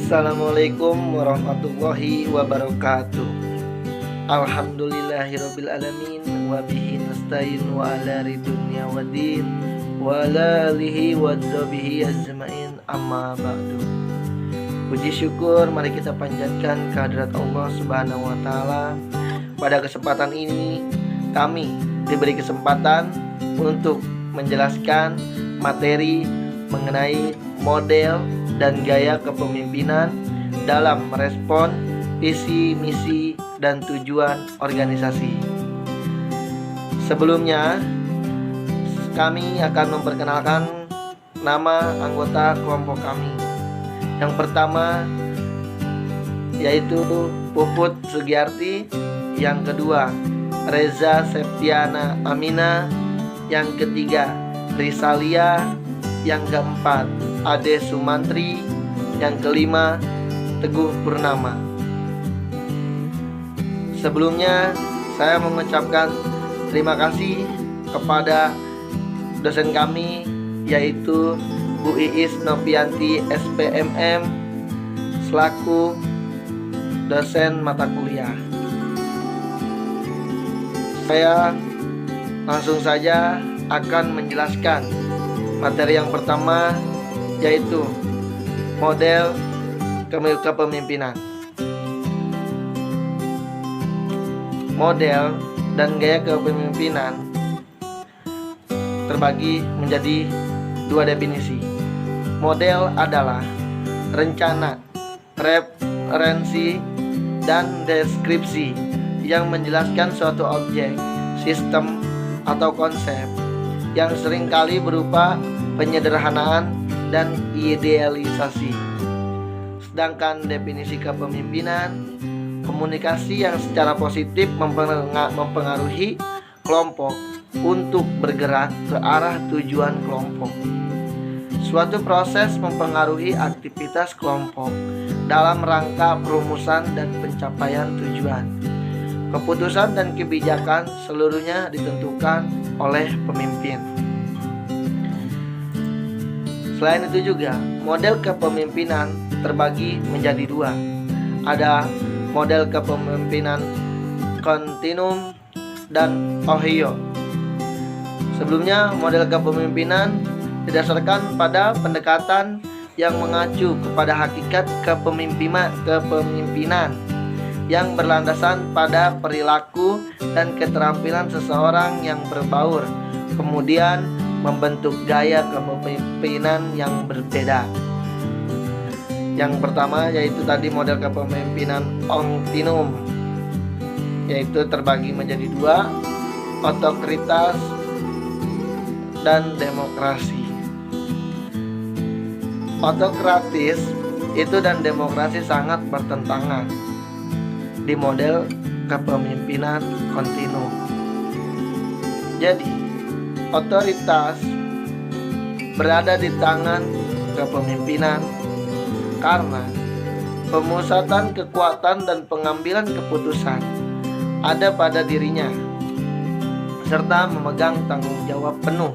Assalamualaikum warahmatullahi wabarakatuh. Alhamdulillahirabbil alamin wa bihi nasta'in wa ala ridunya waddin wa ala alihi wa sahbihi ajmain amma ba'du. Puji syukur mari kita panjatkan kehadirat Allah Subhanahu wa taala. Pada kesempatan ini kami diberi kesempatan untuk menjelaskan materi mengenai model dan gaya kepemimpinan dalam merespon visi, misi, dan tujuan organisasi. Sebelumnya, kami akan memperkenalkan nama anggota kelompok kami. Yang pertama yaitu Puput Sugiyarti, yang kedua Reza Septiana Amina, yang ketiga Risalia, yang keempat Ade Sumantri, yang kelima Teguh Purnama. Sebelumnya saya mengucapkan terima kasih kepada dosen kami yaitu Bu Iis Novianti SPMM selaku dosen mata kuliah. Saya langsung saja akan menjelaskan materi yang pertama yaitu model kepemimpinan. Model dan gaya kepemimpinan terbagi menjadi dua definisi. Model adalah rencana, referensi, dan deskripsi yang menjelaskan suatu objek, sistem, atau konsep yang seringkali berupa penyederhanaan dan idealisasi. Sedangkan definisi kepemimpinan, komunikasi yang secara positif mempengaruhi kelompok untuk bergerak ke arah tujuan kelompok. Suatu proses mempengaruhi aktivitas kelompok dalam rangka perumusan dan pencapaian tujuan. Keputusan dan kebijakan seluruhnya ditentukan oleh pemimpin. Selain itu juga, model kepemimpinan terbagi menjadi dua. Ada model kepemimpinan kontinum dan Ohio. Sebelumnya, model kepemimpinan didasarkan pada pendekatan yang mengacu kepada hakikat kepemimpinan yang berlandasan pada perilaku dan keterampilan seseorang yang berbaur, kemudian membentuk gaya kepemimpinan yang berbeda. Yang pertama yaitu tadi model kepemimpinan kontinum, yaitu terbagi menjadi dua, otoritas dan demokrasi. Otokratis itu dan demokrasi sangat bertentangan di model kepemimpinan kontinum. Jadi, otoritas berada di tangan kepemimpinan karena pemusatan kekuatan dan pengambilan keputusan ada pada dirinya serta memegang tanggung jawab penuh.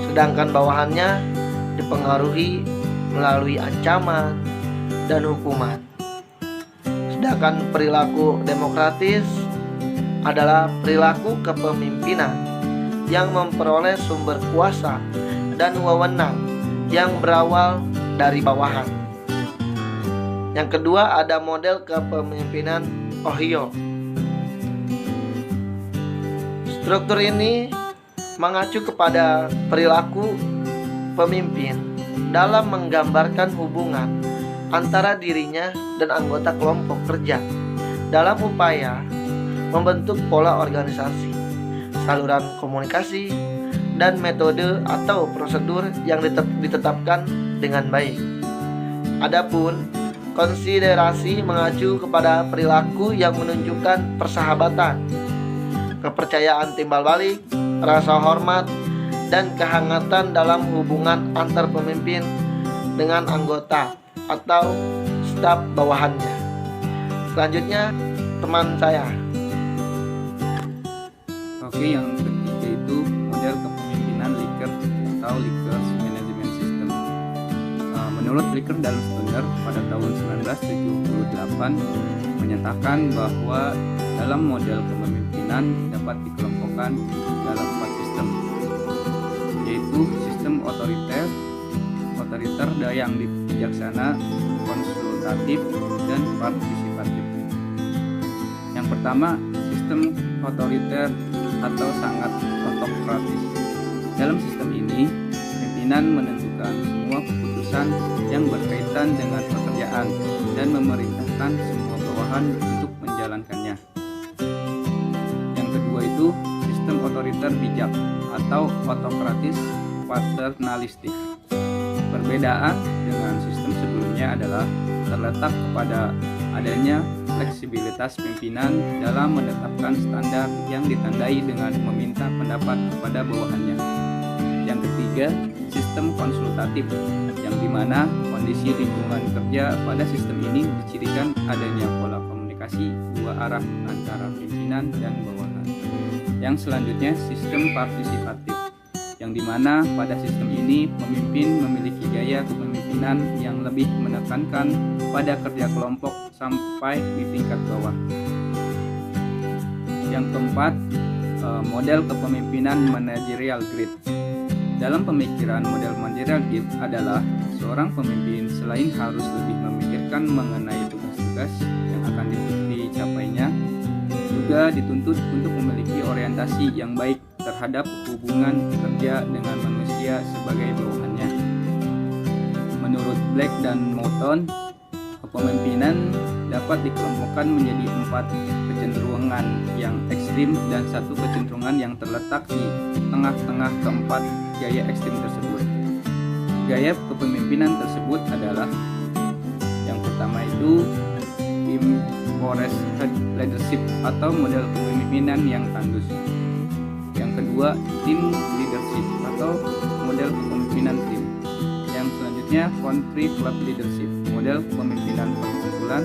Sedangkan bawahannya dipengaruhi melalui ancaman dan hukuman. Sedangkan perilaku demokratis adalah perilaku kepemimpinan yang memperoleh sumber kuasa dan wewenang yang berawal dari bawahan. Yang kedua ada model kepemimpinan Ohio. Struktur ini mengacu kepada perilaku pemimpin dalam menggambarkan hubungan antara dirinya dan anggota kelompok kerja dalam upaya membentuk pola organisasi, saluran komunikasi, dan metode atau prosedur yang ditetapkan dengan baik. Adapun konsiderasi mengacu kepada perilaku yang menunjukkan persahabatan, kepercayaan timbal balik, rasa hormat, dan kehangatan dalam hubungan antar pemimpin dengan anggota atau staf bawahannya. Selanjutnya teman saya. Oke, yang ketiga itu model kepemimpinan Likert atau Likert Management System. Menurut Licker dan Stoner pada tahun 1978 menyatakan bahwa dalam model kepemimpinan dapat dikelompokkan dalam 4 sistem, yaitu sistem otoriter yang bijaksana, konsultatif, dan partisipatif. Yang pertama, sistem otoriter atau sangat otokratis. Dalam sistem ini, pimpinan menentukan semua keputusan yang berkaitan dengan pekerjaan dan memerintahkan semua bawahan untuk menjalankannya. Yang kedua itu sistem otoriter bijak atau otokratis paternalistik. Perbedaan dengan sistem sebelumnya adalah terletak kepada adanya fleksibilitas pimpinan dalam menetapkan standar yang ditandai dengan meminta pendapat kepada bawahannya. Yang ketiga, sistem konsultatif, yang dimana kondisi lingkungan kerja pada sistem ini dicirikan adanya pola komunikasi dua arah antara pimpinan dan bawahan. Yang selanjutnya, sistem partisipatif, yang dimana pada sistem ini pemimpin memiliki gaya kepemimpinan yang lebih menekankan pada kerja kelompok sampai di tingkat bawah. Yang keempat, model kepemimpinan managerial grid. Dalam pemikiran model managerial grid adalah seorang pemimpin selain harus lebih memikirkan mengenai tugas-tugas yang akan dicapainya, juga dituntut untuk memiliki orientasi yang baik terhadap hubungan kerja dengan manusia sebagai bawahannya. Menurut Black dan Moulton, kepemimpinan dapat dikelompokkan menjadi 4 kecenderungan yang ekstrim dan 1 kecenderungan yang terletak di tengah-tengah keempat gaya ekstrim tersebut. Gaya kepemimpinan tersebut adalah yang pertama itu empowered leadership atau model kepemimpinan yang tandus. Yang kedua, team leadership atau model kepemimpinan tim. Yang selanjutnya, country club leadership, model kepemimpinan perkumpulan.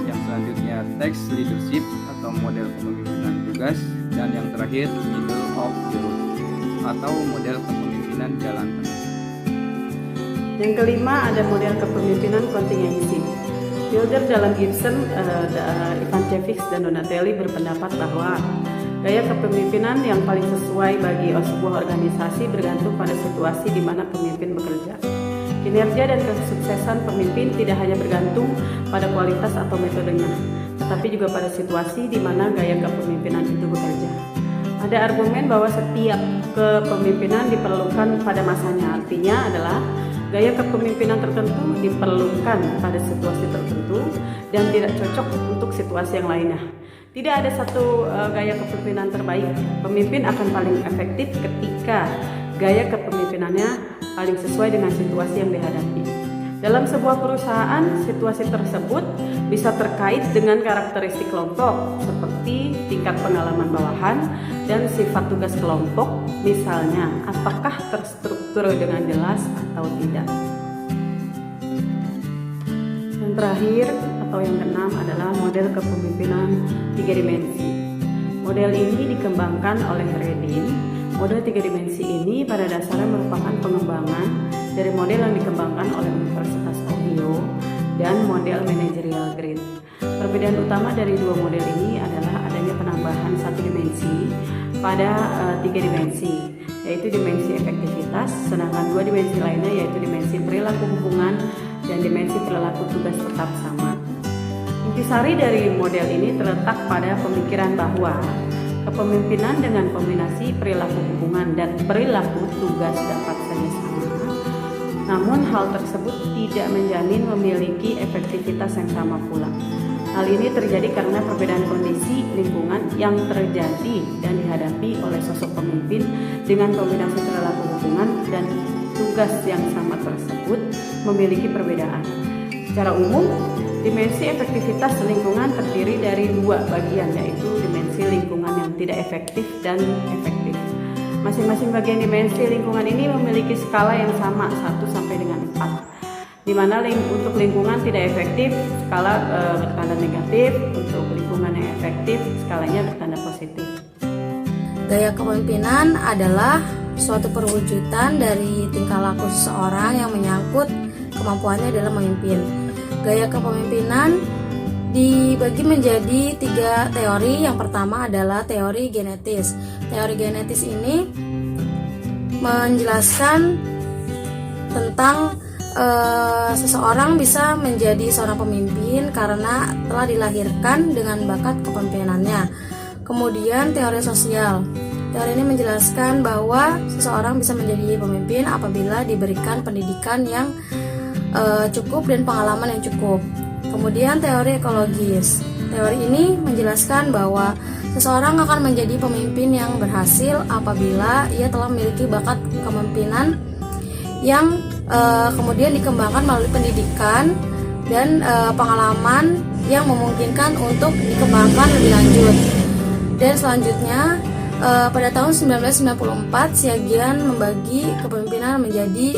Yang selanjutnya, task leadership atau model kepemimpinan tugas. Dan yang terakhir, middle of the road atau model kepemimpinan jalan tengah. Yang kelima ada model kepemimpinan contingency. Builder dalam Gibson, Ivancevic dan Donatelli berpendapat bahwa gaya kepemimpinan yang paling sesuai bagi sebuah organisasi bergantung pada situasi di mana pemimpin bekerja. Kinerja dan kesuksesan pemimpin tidak hanya bergantung pada kualitas atau metodenya, tetapi juga pada situasi di mana gaya kepemimpinan itu bekerja. Ada argumen bahwa setiap kepemimpinan diperlukan pada masanya, artinya adalah gaya kepemimpinan tertentu diperlukan pada situasi tertentu dan tidak cocok untuk situasi yang lainnya. Tidak ada satu gaya kepemimpinan terbaik. Pemimpin akan paling efektif ketika gaya kepemimpinannya paling sesuai dengan situasi yang dihadapi. Dalam sebuah perusahaan, situasi tersebut bisa terkait dengan karakteristik kelompok seperti tingkat pengalaman bawahan dan sifat tugas kelompok, misalnya apakah terstruktur dengan jelas atau tidak. Yang terakhir atau yang keenam adalah model kepemimpinan 3 dimensi. Model ini dikembangkan oleh Redin. Model 3 dimensi ini pada dasarnya merupakan pengembangan dari model yang dikembangkan oleh Universitas Ohio dan model managerial grid. Perbedaan utama dari dua model ini adalah adanya penambahan 1 dimensi pada 3 dimensi, yaitu dimensi efektivitas, sedangkan 2 dimensi lainnya yaitu dimensi perilaku hubungan dan dimensi perilaku tugas tetap sama. Intisari dari model ini terletak pada pemikiran bahwa kepemimpinan dengan kombinasi perilaku hubungan dan perilaku tugas dapat saja sama, namun hal tersebut tidak menjamin memiliki efektivitas yang sama pula. Hal ini terjadi karena perbedaan kondisi lingkungan yang terjadi dan dihadapi oleh sosok pemimpin dengan kombinasi perilaku hubungan dan tugas yang sama tersebut memiliki perbedaan. Secara umum, dimensi efektivitas lingkungan terdiri dari 2 bagian, yaitu dimensi lingkungan yang tidak efektif dan efektif. Masing-masing bagian dimensi lingkungan ini memiliki skala yang sama 1 sampai dengan 4. Di mana untuk lingkungan tidak efektif skala bertanda negatif, untuk lingkungan yang efektif skalanya bertanda positif. Gaya kepemimpinan adalah suatu perwujudan dari tingkah laku seseorang yang menyangkut kemampuannya dalam memimpin. Gaya kepemimpinan dibagi menjadi 3 teori. Yang pertama adalah teori genetis. Teori genetis ini menjelaskan tentang seseorang bisa menjadi seorang pemimpin karena telah dilahirkan dengan bakat kepemimpinannya. Kemudian teori sosial. Teori ini menjelaskan bahwa seseorang bisa menjadi pemimpin apabila diberikan pendidikan yang cukup dan pengalaman yang cukup. Kemudian teori ekologis. Teori ini menjelaskan bahwa seseorang akan menjadi pemimpin yang berhasil apabila ia telah memiliki bakat kepemimpinan yang kemudian dikembangkan melalui pendidikan dan pengalaman yang memungkinkan untuk dikembangkan lebih lanjut. Dan selanjutnya pada tahun 1994 Siagian membagi kepemimpinan menjadi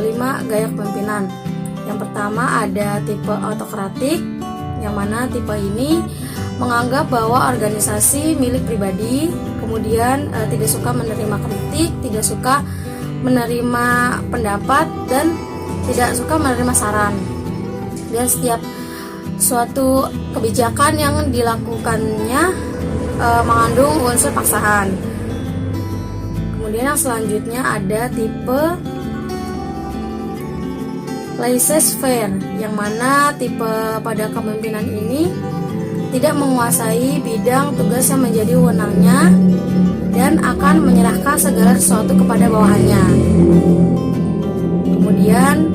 5 gaya kepemimpinan. Yang pertama ada tipe autokratik, yang mana tipe ini menganggap bahwa organisasi milik pribadi, kemudian tidak suka menerima kritik, tidak suka menerima pendapat, dan tidak suka menerima saran. Dan setiap suatu kebijakan yang dilakukannya mengandung unsur paksaan. Kemudian yang selanjutnya ada tipe laissez-faire, yang mana tipe pada kepemimpinan ini tidak menguasai bidang tugas yang menjadi wewenangnya dan akan menyerahkan segala sesuatu kepada bawahannya. Kemudian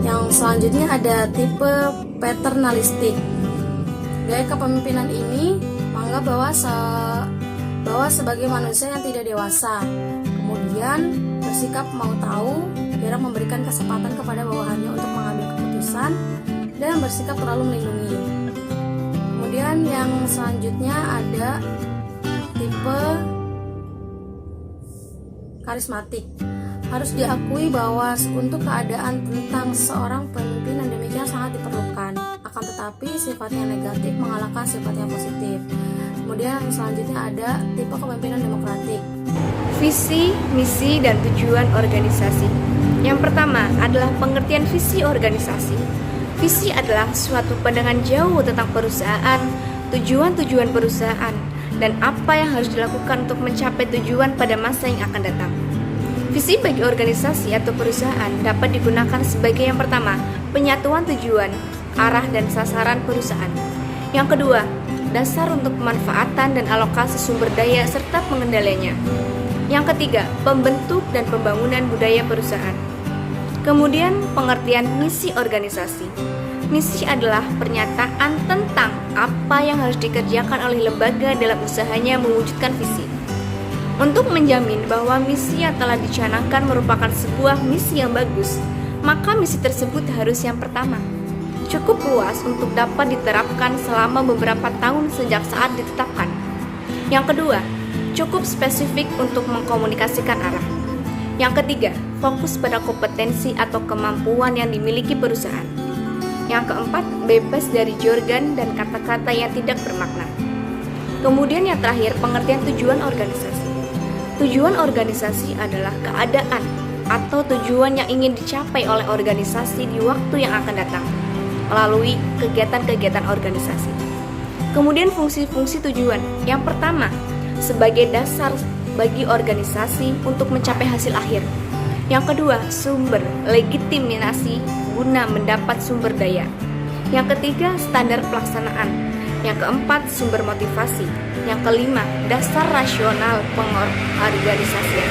yang selanjutnya ada tipe paternalistik. Gaya kepemimpinan ini menganggap bahwa sebagai manusia yang tidak dewasa, kemudian bersikap mau tahu, jarang memberikan kesempatan kepada bawahannya untuk mengambil keputusan, dan bersikap terlalu melindungi. Kemudian yang selanjutnya ada tipe karismatik. Harus diakui bahwa untuk keadaan tentang seorang pemimpin yang demikian sangat diperlukan. Akan tetapi sifatnya negatif mengalahkan sifatnya positif. Kemudian yang selanjutnya ada tipe kepemimpinan demokratik. Visi, misi, dan tujuan organisasi. Yang pertama adalah pengertian visi organisasi. Visi adalah suatu pandangan jauh tentang perusahaan, tujuan-tujuan perusahaan, dan apa yang harus dilakukan untuk mencapai tujuan pada masa yang akan datang. Visi bagi organisasi atau perusahaan dapat digunakan sebagai yang pertama, penyatuan tujuan, arah dan sasaran perusahaan. Yang kedua, dasar untuk pemanfaatan dan alokasi sumber daya serta pengendaliannya. Yang ketiga, pembentuk dan pembangunan budaya perusahaan. Kemudian, pengertian misi organisasi. Misi adalah pernyataan tentang apa yang harus dikerjakan oleh lembaga dalam usahanya mewujudkan visi. Untuk menjamin bahwa misi yang telah dicanangkan merupakan sebuah misi yang bagus, maka misi tersebut harus yang pertama, cukup luas untuk dapat diterapkan selama beberapa tahun sejak saat ditetapkan. Yang kedua, cukup spesifik untuk mengkomunikasikan arah. Yang ketiga, fokus pada kompetensi atau kemampuan yang dimiliki perusahaan. Yang keempat, bebas dari jargon dan kata-kata yang tidak bermakna. Kemudian yang terakhir, pengertian tujuan organisasi. Tujuan organisasi adalah keadaan atau tujuan yang ingin dicapai oleh organisasi di waktu yang akan datang melalui kegiatan-kegiatan organisasi. Kemudian fungsi-fungsi tujuan. Yang pertama, sebagai dasar bagi organisasi untuk mencapai hasil akhir. Yang kedua, sumber legitimasi guna mendapat sumber daya. Yang ketiga, standar pelaksanaan. Yang keempat, sumber motivasi. Yang kelima, dasar rasional pengorganisasian.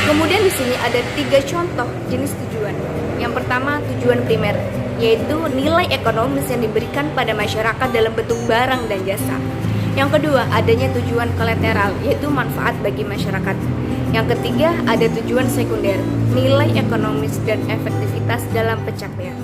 Kemudian di sini ada 3 contoh jenis tujuan. Yang pertama, tujuan primer, yaitu nilai ekonomis yang diberikan pada masyarakat dalam bentuk barang dan jasa. Yang kedua, adanya tujuan kolateral, yaitu manfaat bagi masyarakat. Yang ketiga, ada tujuan sekunder, nilai ekonomis dan efektivitas dalam pencapaian.